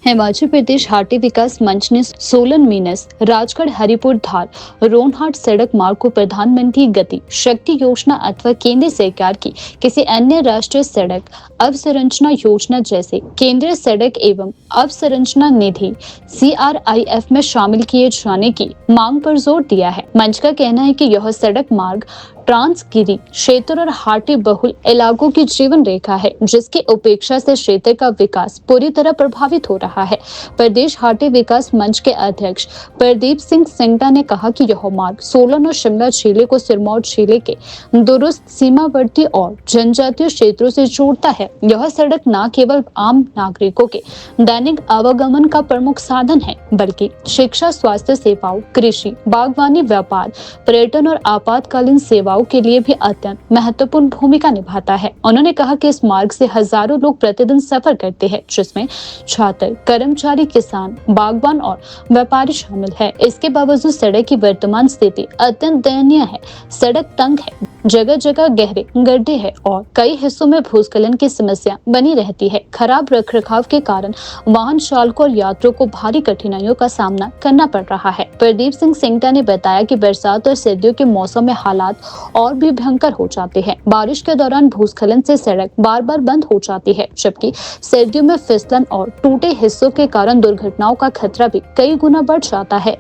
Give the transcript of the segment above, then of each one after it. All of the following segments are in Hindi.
हिमाचल प्रदेश हाटी विकास मंच ने सोलन मीनस राजगढ़ हरिपुर धार रोनहाट सड़क मार्ग को प्रधानमंत्री गति शक्ति योजना अथवा केंद्र सरकार की किसी अन्य राष्ट्रीय सड़क अवसंरचना योजना जैसे केंद्रीय सड़क एवं अवसंरचना निधि CRIF में शामिल किए जाने की मांग पर जोर दिया है। मंच का कहना है कि यह सड़क मार्ग ट्रांसगिरी क्षेत्र और हाटी बहुल इलाकों की जीवन रेखा है, जिसकी उपेक्षा से क्षेत्र का विकास पूरी तरह प्रभावित हो रहा है। प्रदेश हाटी विकास मंच के अध्यक्ष प्रदीप सिंह सिंगटा ने कहा कि यह मार्ग सोलन और शिमला जिले को सिरमौर जिले के दुरुस्त सीमावर्ती और जनजातीय क्षेत्रों से जोड़ता है। यह सड़क न केवल आम नागरिकों के दैनिक आवागमन का प्रमुख साधन है, बल्कि शिक्षा, स्वास्थ्य सेवाओं, कृषि, बागवानी, व्यापार, पर्यटन और आपातकालीन सेवाओं के लिए भी अत्यंत महत्वपूर्ण भूमिका निभाता है। उन्होंने कहा कि इस मार्ग से हजारों लोग प्रतिदिन सफर करते हैं, जिसमें छात्र, कर्मचारी, किसान, बागवान और व्यापारी शामिल है। इसके बावजूद सड़क की वर्तमान स्थिति अत्यंत दयनीय है। सड़क तंग है, जगह जगह गहरे गड्ढे हैं और कई हिस्सों में भूस्खलन की समस्या बनी रहती है। खराब रखरखाव के कारण वाहन चालकों और यात्रियों को भारी कठिनाइयों का सामना करना पड़ रहा है। प्रदीप सिंह सिंगटा ने बताया कि बरसात और सर्दियों के मौसम में हालात और भी भयंकर हो जाते हैं। बारिश के दौरान भूस्खलन से सड़क बार बार बंद हो जाती है, जबकि सर्दियों में फिसलन और टूटे हिस्सों के कारण दुर्घटनाओं का खतरा भी कई गुना बढ़ जाता है।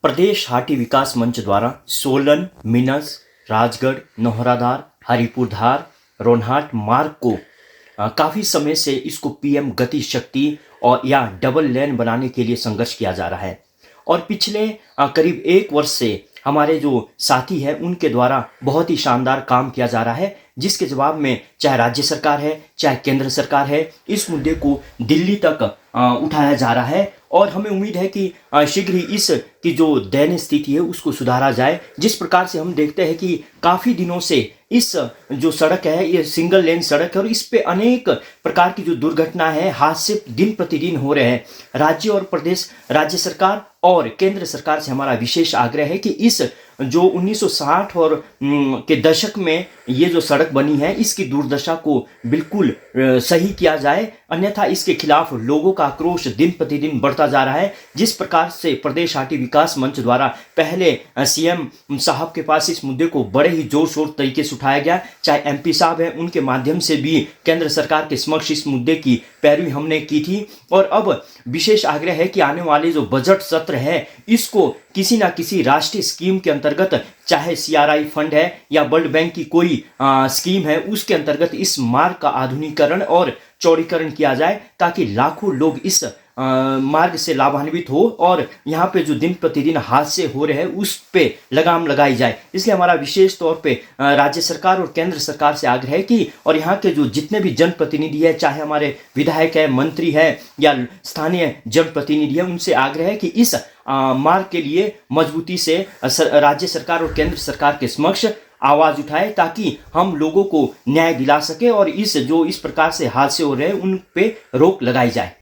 प्रदेश हाटी विकास मंच द्वारा सोलन, मीनस, राजगढ़, नौहराधार, हरिपुरधार, रोनहाट मार्ग को काफ़ी समय से इसको PM गति शक्ति और या डबल लेन बनाने के लिए संघर्ष किया जा रहा है। और पिछले करीब 1 वर्ष से हमारे जो साथी हैं उनके द्वारा बहुत ही शानदार काम किया जा रहा है, जिसके जवाब में चाहे राज्य सरकार है चाहे केंद्र सरकार है, इस मुद्दे को दिल्ली तक उठाया जा रहा है। और हमें उम्मीद है कि शीघ्र ही इस की जो दयनीय स्थिति है उसको सुधारा जाए। जिस प्रकार से हम देखते हैं कि काफ़ी दिनों से इस जो सड़क है ये सिंगल लेन सड़क है और इस पे अनेक प्रकार की जो दुर्घटना है, हादसे दिन प्रतिदिन हो रहे हैं। राज्य और प्रदेश, राज्य सरकार और केंद्र सरकार से हमारा विशेष आग्रह है कि इस जो 1960 और के दशक में ये जो सड़क बनी है इसकी दुर्दशा को बिल्कुल सही किया जाए, अन्यथा इसके खिलाफ लोगों का आक्रोश दिन प्रतिदिन बढ़ता जा रहा है। जिस प्रकार से प्रदेश हाटी विकास मंच द्वारा पहले CM साहब के पास इस मुद्दे को बड़े ही जोर शोर तरीके से उठाया गया, चाहे MP साहब हैं उनके माध्यम से भी केंद्र सरकार के समक्ष इस मुद्दे की पैरवी हमने की थी। और अब विशेष आग्रह है कि आने वाले जो बजट सत्र है इसको किसी ना किसी राष्ट्रीय स्कीम के अंतर्गत, चाहे CRI फंड है या वर्ल्ड बैंक की कोई स्कीम है, उसके अंतर्गत इस मार्ग का आधुनिकीकरण और चौड़ीकरण किया जाए, ताकि लाखों लोग इस मार्ग से लाभान्वित हो और यहाँ पे जो दिन प्रतिदिन हादसे हो रहे हैं उस पे लगाम लगाई जाए। इसलिए हमारा विशेष तौर पे राज्य सरकार और केंद्र सरकार से आग्रह है कि और यहाँ के जो जितने भी जनप्रतिनिधि है, चाहे हमारे विधायक है, मंत्री है या स्थानीय जनप्रतिनिधि है, उनसे आग्रह है कि इस मार्ग के लिए मजबूती से राज्य सरकार और केंद्र सरकार के समक्ष आवाज उठाए, ताकि हम लोगों को न्याय दिला सके और इस प्रकार से हादसे हो रहे हैं उन पे रोक लगाई जाए।